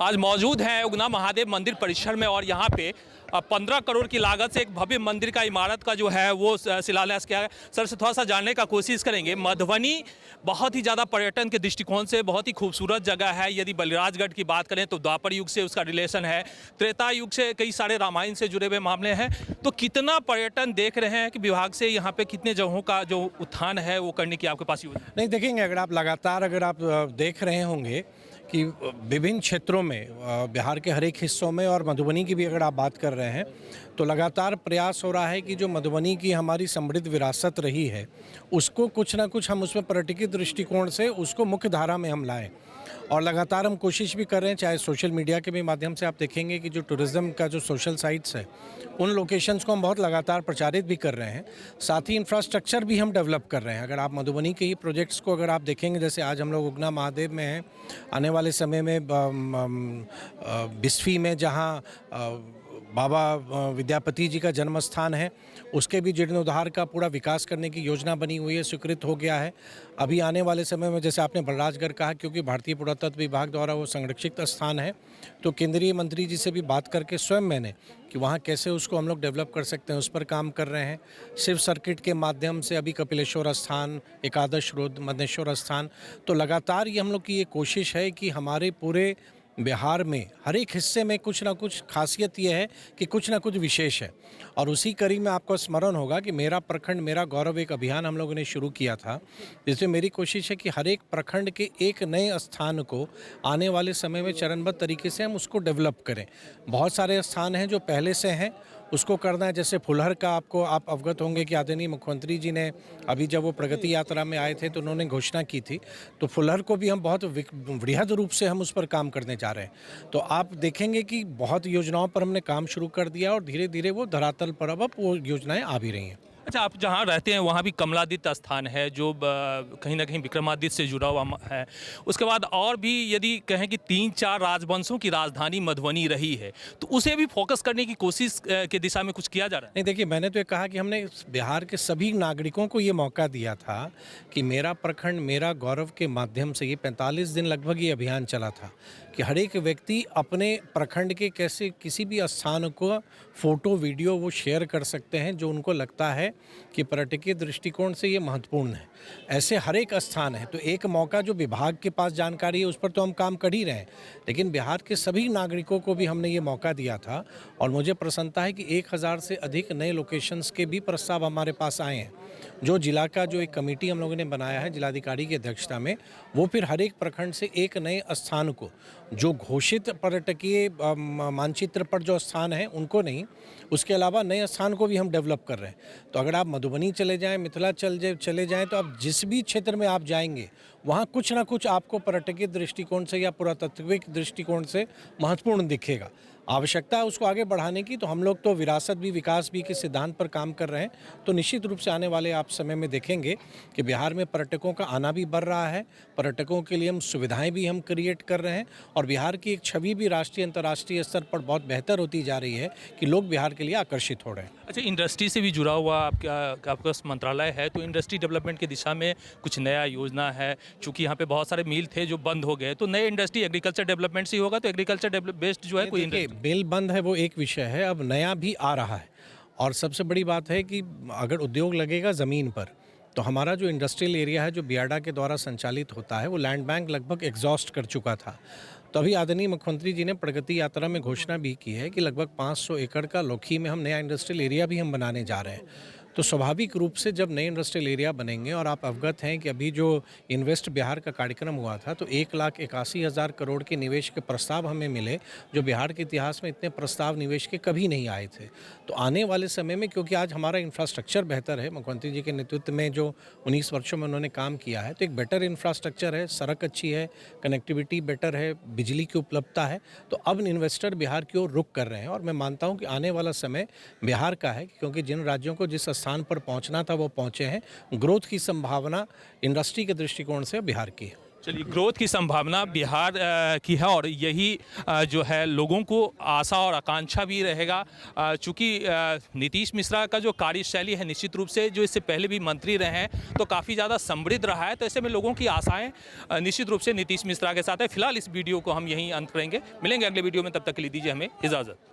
आज मौजूद हैं उगना महादेव मंदिर परिसर में और यहाँ पे 15 करोड़ की लागत से एक भव्य मंदिर का इमारत का जो है वो शिलान्यास किया है। सर से थोड़ा सा जानने का कोशिश करेंगे। मधुबनी बहुत ही ज़्यादा पर्यटन के दृष्टिकोण से बहुत ही खूबसूरत जगह है। यदि बलिराजगढ़ की बात करें तो द्वापर युग से उसका रिलेशन है, त्रेता युग से कई सारे रामायण से जुड़े हुए मामले हैं। तो कितना पर्यटन देख रहे हैं कि विभाग से यहाँ पे कितने जगहों का जो उत्थान है वो करने की आपके पास योजना? नहीं, देखेंगे अगर आप लगातार देख रहे होंगे कि विभिन्न क्षेत्रों में बिहार के हर एक हिस्सों में और मधुबनी की भी अगर आप बात कर रहे हैं तो लगातार प्रयास हो रहा है कि जो मधुबनी की हमारी समृद्ध विरासत रही है उसको कुछ ना कुछ हम उसमें पर्यटकीय दृष्टिकोण से उसको मुख्य धारा में हम लाएं। और लगातार हम कोशिश भी कर रहे हैं, चाहे सोशल मीडिया के भी माध्यम से आप देखेंगे कि जो टूरिज़्म का जो सोशल साइट्स है उन लोकेशंस को हम बहुत लगातार प्रचारित भी कर रहे हैं। साथ ही इंफ्रास्ट्रक्चर भी हम डेवलप कर रहे हैं। अगर आप मधुबनी के ही प्रोजेक्ट्स को अगर आप देखेंगे, जैसे आज हम लोग उगना महादेव में हैं, आने वाले समय में बिस्फी में जहाँ बाबा विद्यापति जी का जन्म स्थान है उसके भी जीर्णोद्धार का पूरा विकास करने की योजना बनी हुई है, स्वीकृत हो गया है। अभी आने वाले समय में जैसे आपने बलराजगढ़ कहा, क्योंकि भारतीय पुरातत्व विभाग द्वारा वो संरक्षित स्थान है, तो केंद्रीय मंत्री जी से भी बात करके स्वयं मैंने कि वहाँ कैसे उसको हम लोग डेवलप कर सकते हैं उस पर काम कर रहे हैं। शिव सर्किट के माध्यम से अभी कपिलेश्वर स्थान, एकादश रुद्र, मदनेश्वर स्थान, तो लगातार ये हम लोग की ये कोशिश है कि हमारे पूरे बिहार में हर एक हिस्से में कुछ ना कुछ खासियत ये है कि कुछ ना कुछ विशेष है। और उसी कड़ी में आपको स्मरण होगा कि मेरा प्रखंड मेरा गौरव एक अभियान हम लोगों ने शुरू किया था, जिसमें मेरी कोशिश है कि हर एक प्रखंड के एक नए स्थान को आने वाले समय में चरणबद्ध तरीके से हम उसको डेवलप करें। बहुत सारे स्थान हैं जो पहले से हैं, उसको करना है। जैसे फुलहर का आप अवगत होंगे कि आदरणीय मुख्यमंत्री जी ने अभी जब वो प्रगति यात्रा में आए थे तो उन्होंने घोषणा की थी, तो फुलहर को भी हम बहुत वृहद रूप से हम उस पर काम करने जा रहे हैं। तो आप देखेंगे कि बहुत योजनाओं पर हमने काम शुरू कर दिया और धीरे धीरे वो धरातल पर अब वो योजनाएं आ भी रही हैं। अच्छा, आप जहाँ रहते हैं वहाँ भी कमलादित्य स्थान है जो कहीं ना कहीं विक्रमादित्य से जुड़ा हुआ है। उसके बाद और भी यदि कहें कि 3-4 राजवंशों की राजधानी मधुबनी रही है तो उसे भी फोकस करने की कोशिश के दिशा में कुछ किया जा रहा है? नहीं, देखिए, मैंने तो ये कहा कि हमने बिहार के सभी नागरिकों को ये मौका दिया था कि मेरा प्रखंड मेरा गौरव के माध्यम से ये 45 दिन लगभग ये अभियान चला था कि हर एक व्यक्ति अपने प्रखंड के कैसे किसी भी स्थान को फोटो वीडियो वो शेयर कर सकते हैं जो उनको लगता है कि पर्यटकीय दृष्टिकोण से ये महत्वपूर्ण है। ऐसे हर एक स्थान है, तो एक मौका जो विभाग के पास जानकारी है उस पर तो हम काम कर ही रहे हैं, लेकिन बिहार के सभी नागरिकों को भी हमने ये मौका दिया था। और मुझे प्रसन्नता है कि 1000 से अधिक नए लोकेशंस के भी प्रस्ताव हमारे पास आए हैं। जो जिला का जो एक कमेटी हम लोगों ने बनाया है जिलाधिकारी की अध्यक्षता में, वो फिर हर एक प्रखंड से एक नए स्थान को, जो घोषित पर्यटकीय मानचित्र पर जो स्थान है उनको नहीं, उसके अलावा नए स्थान को भी हम डेवलप कर रहे हैं। तो अगर आप मधुबनी चले जाएं, मिथिला चले जाएं, तो आप जिस भी क्षेत्र में आप जाएंगे वहाँ कुछ ना कुछ आपको पर्यटकीय दृष्टिकोण से या पुरातात्विक दृष्टिकोण से महत्वपूर्ण दिखेगा। आवश्यकता है उसको आगे बढ़ाने की, तो हम लोग तो विरासत भी विकास भी के सिद्धांत पर काम कर रहे हैं। तो निश्चित रूप से आने वाले आप समय में देखेंगे कि बिहार में पर्यटकों का आना भी बढ़ रहा है, पर्यटकों के लिए हम सुविधाएं भी हम क्रिएट कर रहे हैं और बिहार की एक छवि भी राष्ट्रीय अंतर्राष्ट्रीय स्तर पर बहुत बेहतर होती जा रही है कि लोग बिहार के लिए आकर्षित हो रहे हैं। अच्छा, इंडस्ट्री से भी जुड़ा हुआ आपका मंत्रालय है, तो इंडस्ट्री डेवलपमेंट की दिशा में कुछ नया योजना है? चूँकि यहाँ पे बहुत सारे मिल थे जो बंद हो गए, तो नए इंडस्ट्री एग्रीकल्चर डेवलपमेंट से ही होगा, तो एग्रीकल्चर बेस्ड जो है कोई बिल बंद है वो एक विषय है, अब नया भी आ रहा है। और सबसे बड़ी बात है कि अगर उद्योग लगेगा ज़मीन पर, तो हमारा जो इंडस्ट्रियल एरिया है जो बियाडा के द्वारा संचालित होता है वो लैंड बैंक लगभग एग्जॉस्ट कर चुका था। तो अभी आदरणीय मुख्यमंत्री जी ने प्रगति यात्रा में घोषणा भी की है कि लगभग 500 एकड़ का लोखी में हम नया इंडस्ट्रियल एरिया भी हम बनाने जा रहे हैं। तो स्वाभाविक रूप से जब नए इंडस्ट्रियल एरिया बनेंगे, और आप अवगत हैं कि अभी जो इन्वेस्ट बिहार का कार्यक्रम हुआ था तो 1,81,000 करोड़ के निवेश के प्रस्ताव हमें मिले, जो बिहार के इतिहास में इतने प्रस्ताव निवेश के कभी नहीं आए थे। तो आने वाले समय में, क्योंकि आज हमारा इंफ्रास्ट्रक्चर बेहतर है, मुख्यमंत्री जी के नेतृत्व में जो 19 वर्षों में उन्होंने काम किया है, तो एक बेटर इंफ्रास्ट्रक्चर है, सड़क अच्छी है, कनेक्टिविटी बेटर है, बिजली की उपलब्धता है, तो अब इन्वेस्टर बिहार की ओर रुख कर रहे हैं। और मैं मानता हूँ कि आने वाला समय बिहार का है, क्योंकि जिन राज्यों को जिस स्थान पर पहुंचना था वो पहुंचे हैं। ग्रोथ की संभावना इंडस्ट्री के दृष्टिकोण से बिहार की है। चलिए, ग्रोथ की संभावना बिहार की है और यही जो है लोगों को आशा और आकांक्षा भी रहेगा। चूँकि नीतीश मिश्रा का जो कार्यशैली है निश्चित रूप से, जो इससे पहले भी मंत्री रहे हैं, तो काफ़ी ज़्यादा समृद्ध रहा है। तो ऐसे में लोगों की आशाएं निश्चित रूप से नीतीश मिश्रा के साथ है। फिलहाल इस वीडियो को हम यहीं अंत करेंगे, मिलेंगे अगले वीडियो में, तब तक के लिए दीजिए हमें इजाज़त।